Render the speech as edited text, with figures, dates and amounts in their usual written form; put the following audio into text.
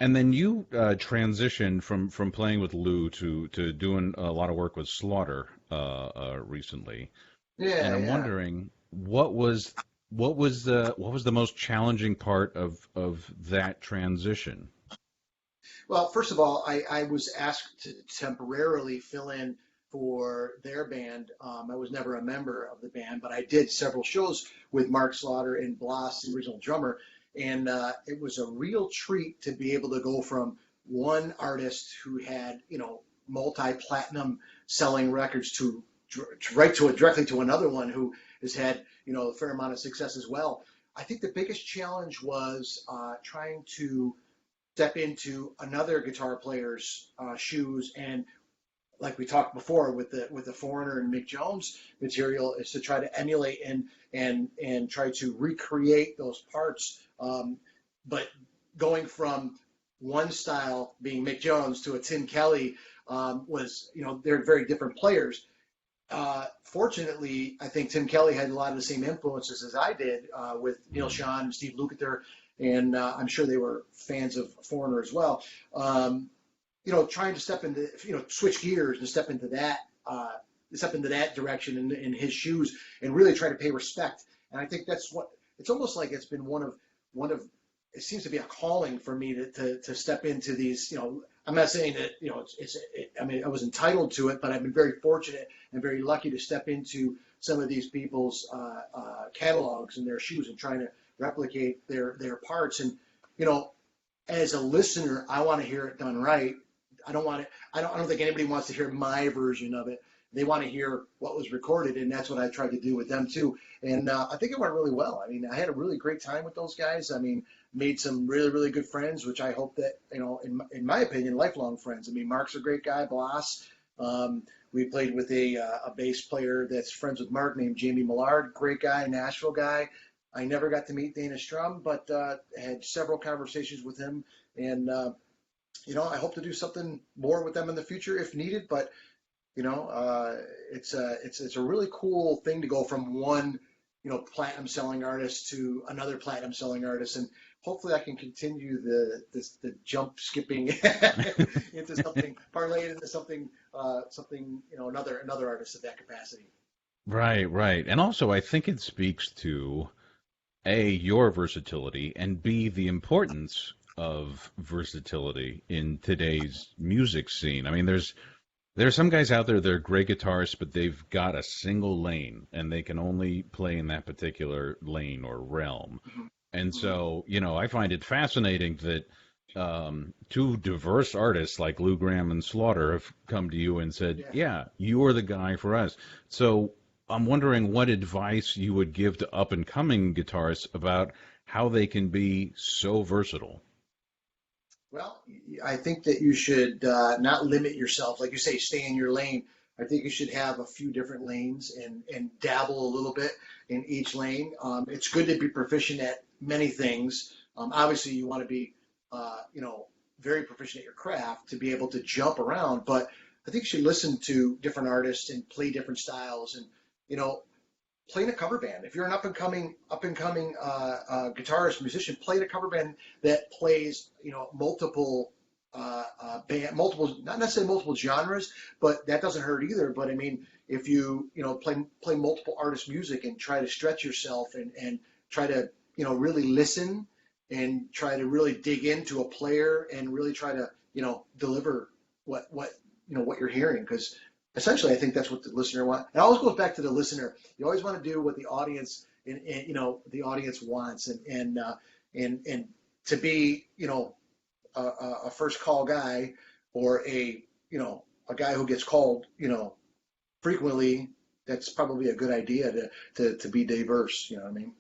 And then you transitioned from playing with Lou to doing a lot of work with Slaughter recently. And Yeah, I'm yeah. wondering what was the most challenging part of that transition? Well, first of all, I was asked to temporarily fill in for their band. I was never a member of the band, but I did several shows with Mark Slaughter and Blas, the original drummer, and it was a real treat to be able to go from one artist who had, multi-platinum selling records to right to directly to another one who has had, a fair amount of success as well. I think the biggest challenge was trying to step into another guitar player's shoes, and like we talked before with the Foreigner and Mick Jones material, is to try to emulate and try to recreate those parts, but going from one style being Mick Jones to a Tim Kelly was, they're very different players. Fortunately, I think Tim Kelly had a lot of the same influences as I did with Neil Mm. Schon and Steve Lukather, and I'm sure they were fans of Foreigner as well. Um, Trying to step into, switch gears and step into that direction in his shoes and really try to pay respect. And I think that's what it's almost like it's been one of it seems to be a calling for me to step into these. I'm not saying that I mean I was entitled to it, but I've been very fortunate and very lucky to step into some of these people's catalogs and their shoes and trying to replicate their parts. And you know, as a listener, I want to hear it done right. I don't want it. I don't think anybody wants to hear my version of it. They want to hear what was recorded, and that's what I tried to do with them too. And I think it went really well. I mean, I had a really great time with those guys. I mean, made some really really good friends, which I hope that in my opinion, lifelong friends. I mean, Mark's a great guy, Blas. We played with a bass player that's friends with Mark named Jamie Millard, great guy, Nashville guy. I never got to meet Dana Strum, but had several conversations with him, and I hope to do something more with them in the future if needed. But it's a really cool thing to go from one platinum selling artist to another platinum selling artist, and hopefully I can continue the jump skipping into something, parlay it into something another artist of that capacity. Right, right. And also, I think it speaks to A, your versatility, and B, the importance of versatility in today's music scene. I mean, there's some guys out there that are great guitarists, but they've got a single lane and they can only play in that particular lane or realm. Hmm. And Hmm. so, I find it fascinating that two diverse artists like Lou Gramm and Slaughter have come to you and said, Yeah. "Yeah, you're the guy for us." So I'm wondering what advice you would give to up and coming guitarists about how they can be so versatile. Well, I think that you should not limit yourself. Like you say, stay in your lane. I think you should have a few different lanes and dabble a little bit in each lane. It's good to be proficient at many things. Obviously, you want to be, very proficient at your craft to be able to jump around. But I think you should listen to different artists and play different styles. And you know, play in a cover band. If you're an up and coming guitarist musician, play in a cover band that plays multiple multiple, not necessarily multiple genres, but that doesn't hurt either. But I mean, if you play multiple artists' music and try to stretch yourself and try to really listen and try to really dig into a player and really try to deliver what you're hearing, because essentially I think that's what the listener wants. It always goes back to the listener. You always want to do what the audience and the audience wants, and to be a first call guy, or a guy who gets called frequently. That's probably a good idea to be diverse. You know what I mean?